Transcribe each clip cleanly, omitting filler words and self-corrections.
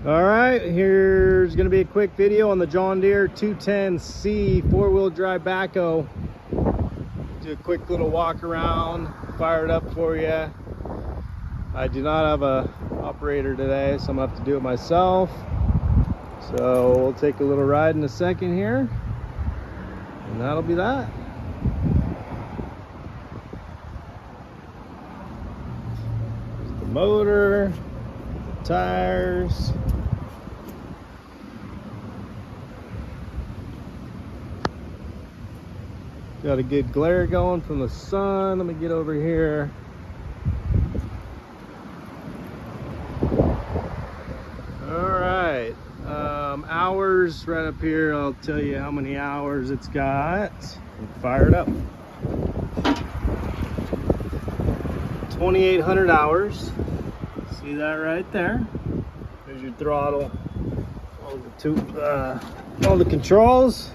All right, here's gonna be a quick video on the John Deere 210C four-wheel drive backhoe. Do a quick little walk around, fire it up for you. I do not have a operator today, so I'm gonna have to do it myself. So we'll take a little ride in a second here, and that'll be that. There's the motor, tires. Got a good glare going from the sun. Let me get over here. All right, hours right up here. I'll tell you how many hours it's got. Fire it up. 2,800 hours. See that right there? There's your throttle. All the controls.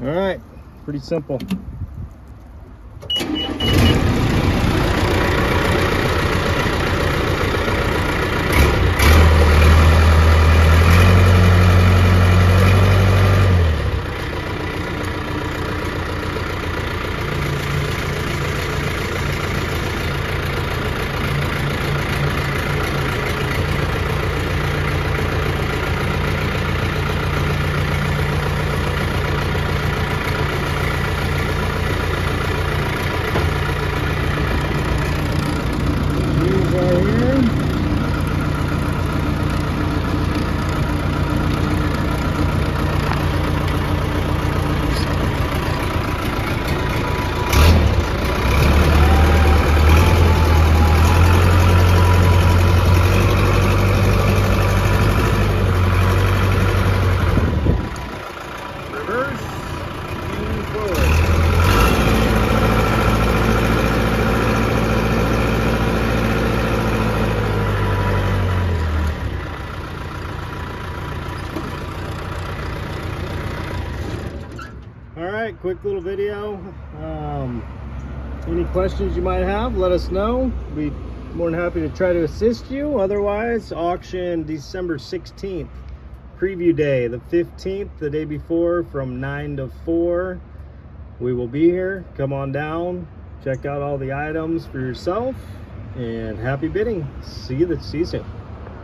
All right. Pretty simple. All right, quick little video. Any questions you might have, let us know. We'd be more than happy to try to assist you. Otherwise, auction December 16th, preview day the 15th, the day before, from 9 to 4. We will be here. Come on down, check out all the items for yourself, and happy bidding. See you soon.